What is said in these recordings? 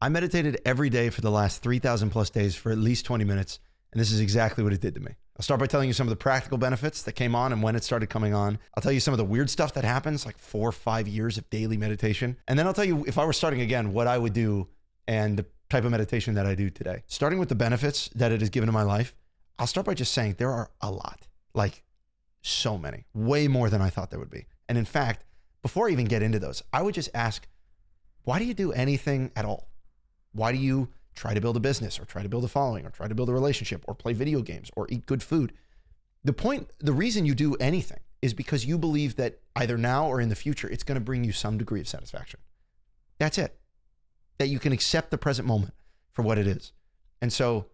I meditated every day for the last 3,000 plus days for at least 20 minutes. And this is exactly what it did to me. I'll start by telling you some of the practical benefits that came on and when it started coming on. I'll tell you some of the weird stuff that happens, like 4 or 5 years of daily meditation. And then I'll tell you, if I were starting again, what I would do and the type of meditation that I do today. Starting with the benefits that it has given to my life, I'll start by just saying there are a lot, like so many, way more than I thought there would be. And in fact, before I even get into those, I would just ask, why do you do anything at all? Why do you try to build a business or try to build a following or try to build a relationship or play video games or eat good food? The reason you do anything is because you believe that either now or in the future, it's going to bring you some degree of satisfaction. That's it. That you can accept the present moment for what it is. And so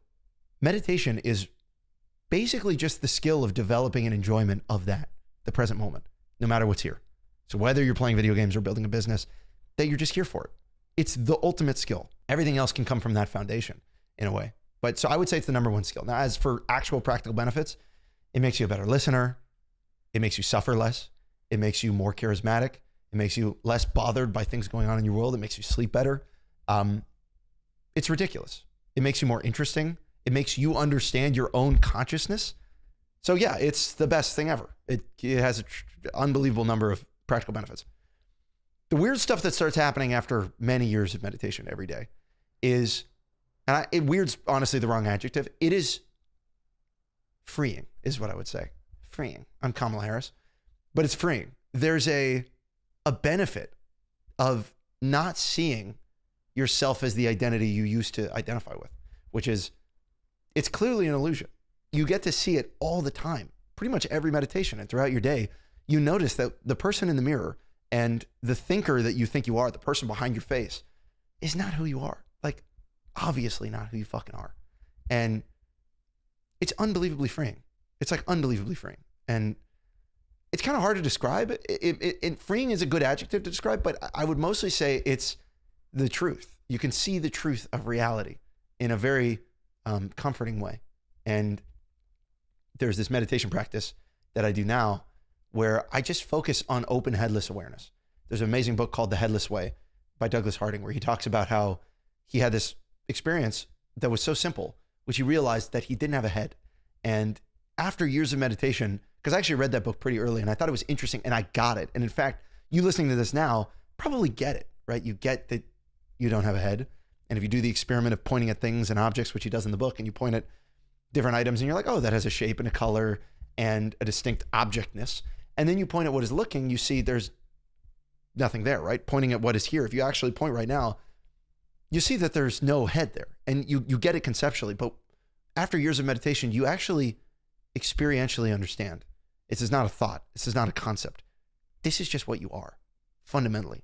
meditation is basically just the skill of developing an enjoyment of that, the present moment, no matter what's here. So whether you're playing video games or building a business, that you're just here for it. It's the ultimate skill. Everything else can come from that foundation in a way. But so I would say it's the number one skill. Now, as for actual practical benefits, it makes you a better listener. It makes you suffer less. It makes you more charismatic. It makes you less bothered by things going on in your world. It makes you sleep better. It's ridiculous. It makes you more interesting. It makes you understand your own consciousness. So yeah, it's the best thing ever. It has an unbelievable number of practical benefits. The weird stuff that starts happening after many years of meditation every day is, weird's honestly the wrong adjective. It is freeing, is what I would say. Freeing. I'm Kamala Harris, but it's freeing. There's a benefit of not seeing yourself as the identity you used to identify with, which is, it's clearly an illusion. You get to see it all the time, pretty much every meditation, and throughout your day, you notice that the person in the mirror and the thinker that you think you are, the person behind your face, is not who you are. Like, obviously not who you fucking are. And it's unbelievably freeing. It's like unbelievably freeing. And it's kind of hard to describe. Freeing is a good adjective to describe, but I would mostly say it's the truth. You can see the truth of reality in a very comforting way. And there's this meditation practice that I do now where I just focus on open headless awareness. There's an amazing book called The Headless Way by Douglas Harding, where he talks about how he had this experience that was so simple, which he realized that he didn't have a head. And after years of meditation, because I actually read that book pretty early and I thought it was interesting and I got it. And in fact, you listening to this now probably get it, right? You get that you don't have a head. And if you do the experiment of pointing at things and objects, which he does in the book, and you point at different items and you're like, oh, that has a shape and a color and a distinct objectness. And then you point at what is looking, you see there's nothing there, right? Pointing at what is here. If you actually point right now, you see that there's no head there, and you get it conceptually. But after years of meditation, you actually experientially understand. This is not a thought. This is not a concept. This is just what you are fundamentally.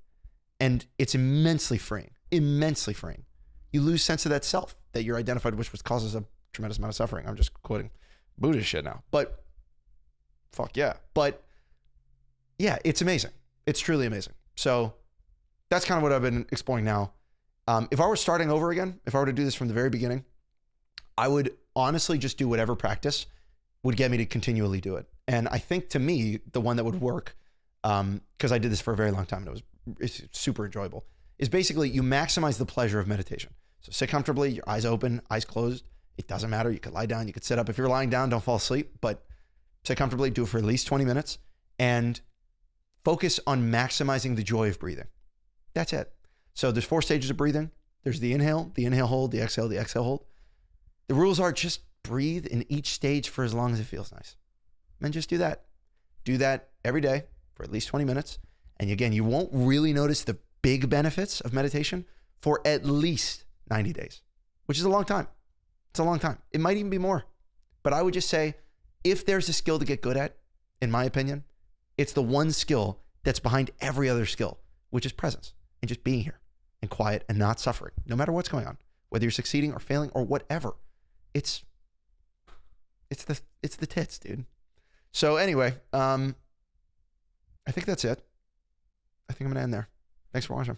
And it's immensely freeing, immensely freeing. You lose sense of that self that you're identified with, which causes a tremendous amount of suffering. I'm just quoting Buddhist shit now, but fuck yeah. But yeah, it's amazing. It's truly amazing. So that's kind of what I've been exploring now. If I were starting over again, if I were to do this from the very beginning, I would honestly just do whatever practice would get me to continually do it. And I think to me, the one that would work, because I did this for a very long time and it's super enjoyable, is basically you maximize the pleasure of meditation. So sit comfortably, your eyes open, eyes closed. It doesn't matter. You could lie down, you could sit up. If you're lying down, don't fall asleep, but sit comfortably, do it for at least 20 minutes and focus on maximizing the joy of breathing. That's it. So there's 4 stages of breathing. There's the inhale hold, the exhale hold. The rules are just breathe in each stage for as long as it feels nice. And just do that. Do that every day for at least 20 minutes. And again, you won't really notice the big benefits of meditation for at least 90 days, which is a long time. It's a long time. It might even be more. But I would just say, if there's a skill to get good at, in my opinion, it's the one skill that's behind every other skill, which is presence and just being here and quiet and not suffering, no matter what's going on, whether you're succeeding or failing or whatever. It's the tits, dude. So anyway, I think that's it. I think I'm going to end there. Thanks for watching.